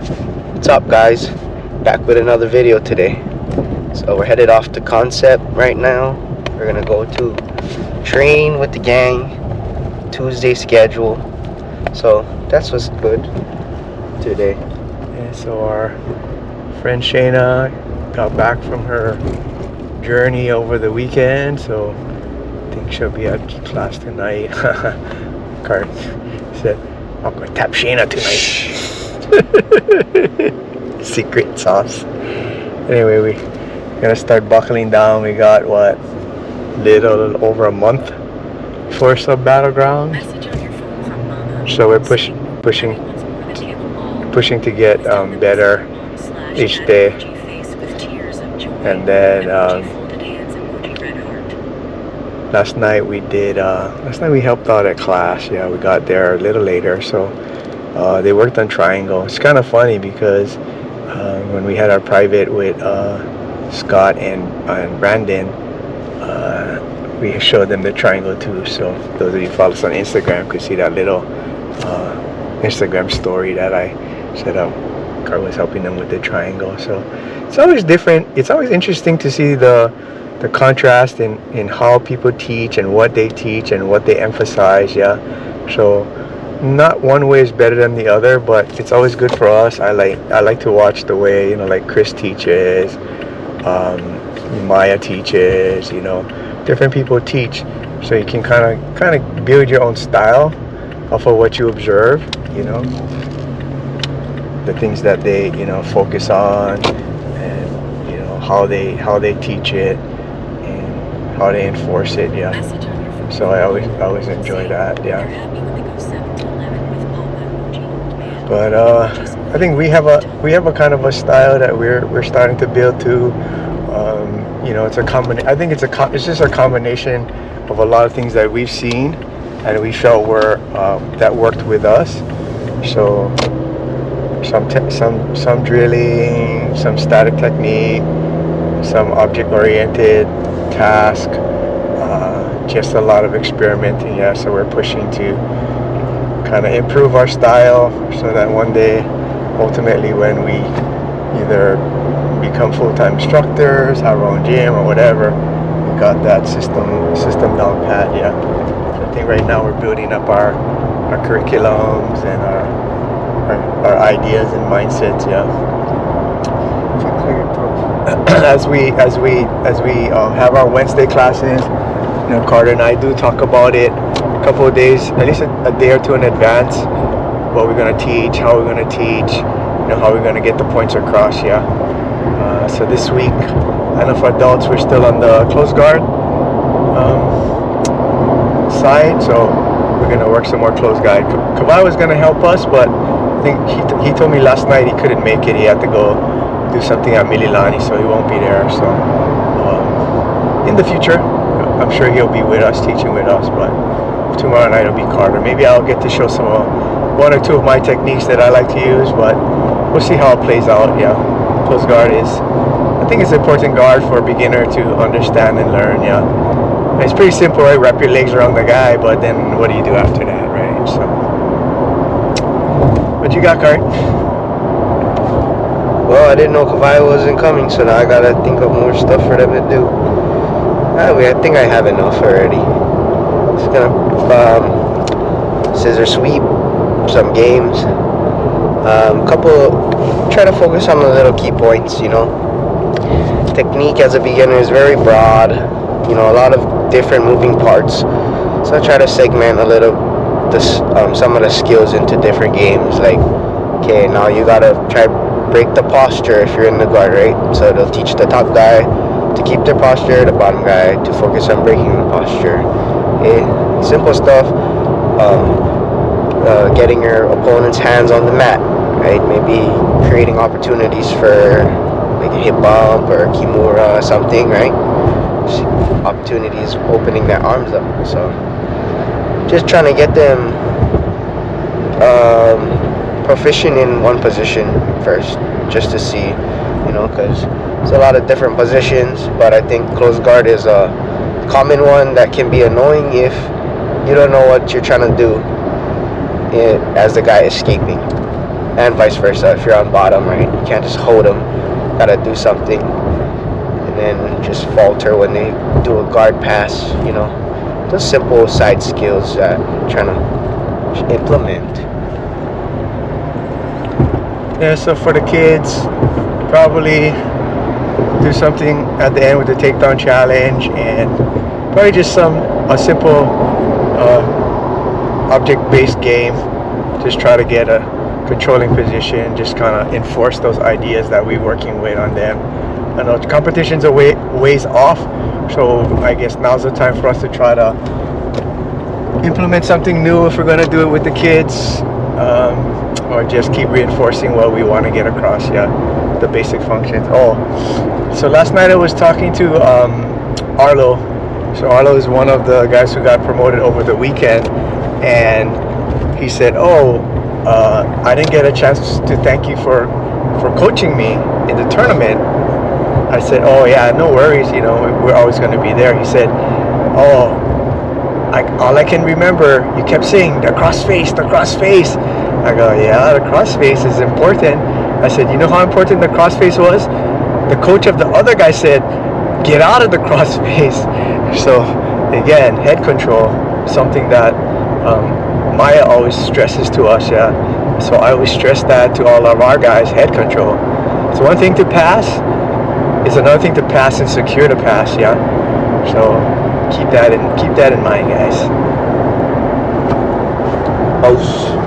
What's up, guys? Back with another video today. So we're headed off to Kansept right now. We're gonna go to train with the gang. Tuesday schedule. So that's what's good today. Yeah, so our friend Shayna got back from her journey over the weekend, so I think she'll be at class tonight. Cart said, I'm gonna tap Shayna tonight. Secret sauce. Anyway, we're gonna start buckling down. We got what, little over a month for sub battleground. So we're pushing to get better each day. And then last night we helped out at class. Yeah, we got there a little later, so they worked on triangle. It's kind of funny because when we had our private with Scott and Brandon, we showed them the triangle too. So those of you who follow us on Instagram could see that little Instagram story that I set up. Carl was helping them with the triangle. So it's always different. It's always interesting to see the contrast in how people teach and what they teach and what they emphasize. Yeah, so not one way is better than the other, but it's always good for us. I like to watch the way, like Chris teaches, Maya teaches, different people teach, so you can kind of build your own style off of what you observe, the things that they focus on, and how they teach it and how they enforce it. Yeah, so I always enjoy that. Yeah, but I think we have a kind of a style that we're starting to build too. It's a combination. I think it's just a combination of a lot of things that we've seen and we felt that worked with us. So some drilling, some static technique, some object-oriented task, just a lot of experimenting. Yeah, so we're pushing to kind of improve our style so that one day, ultimately, when we either become full-time instructors, have our own gym or whatever, we got that system down pat. Yeah, so I think right now we're building up our curriculums and our ideas and mindsets. Yeah, as we have our Wednesday classes, Carter and I do talk about it a couple of days, at least a day or two in advance, what we're going to teach, how we're going to teach, how we're going to get the points across. Yeah. So this week, I know for adults, we're still on the close guard side, so we're going to work some more close guard. Kawhi was going to help us, but I think he told me last night he couldn't make it. He had to go do something at Mililani, so he won't be there. So in the future, I'm sure he'll be with us, teaching with us, but tomorrow night it'll be Carter. Maybe I'll get to show some one or two of my techniques that I like to use, but we'll see how it plays out. Yeah, close guard I think it's an important guard for a beginner to understand and learn. Yeah, and it's pretty simple, right? Wrap your legs around the guy, but then what do you do after that, right? So, what you got, Cart? Well, I didn't know Kawhi wasn't coming, so now I gotta think of more stuff for them to do. I think I have enough already. Just gonna scissor sweep some games. Try to focus on the little key points. Technique as a beginner is very broad. A lot of different moving parts. So I try to segment a little some of the skills into different games. Like, okay, now you gotta try break the posture if you're in the guard, right? So they'll teach the top guy to keep their posture, the bottom guy to focus on breaking the posture. Okay? Simple stuff. Getting your opponent's hands on the mat, right? Maybe creating opportunities for like a hip bump or a kimura, something, right? Opportunities opening their arms up. So just trying to get them proficient in one position first, just to see, because there's a lot of different positions, but I think close guard is a common one that can be annoying if you don't know what you're trying to do as the guy escaping. and vice versa. If you're on bottom, right, you can't just hold them. Gotta do something, and then just falter when they do a guard pass. You know, those simple side skills that I'm trying to implement. Yeah, so for the kids, probably do something at the end with the takedown challenge, and probably just a simple object-based game. Just try to get a controlling position, just kind of enforce those ideas that we're working with on them. I know competition's a ways off, so I guess now's the time for us to try to implement something new if we're going to do it with the kids, or just keep reinforcing what we want to get across. Yeah, the basic functions. Oh, so last night I was talking to Arlo. So Arlo is one of the guys who got promoted over the weekend, and he said, "Oh, I didn't get a chance to thank you for coaching me in the tournament." I said, "Oh yeah, no worries. You know, we're always going to be there." He said, "Oh, all I can remember, you kept saying the crossface, the crossface." I go, "Yeah, the crossface is important." I said, "You know how important the crossface was? The coach of the other guy said, get out of the crossface." So again, head control, something that Maya always stresses to us. Yeah, so I always stress that to all of our guys. Head control. It's one thing to pass, it's another thing to pass and secure the pass. Yeah, so keep that in mind, guys. House.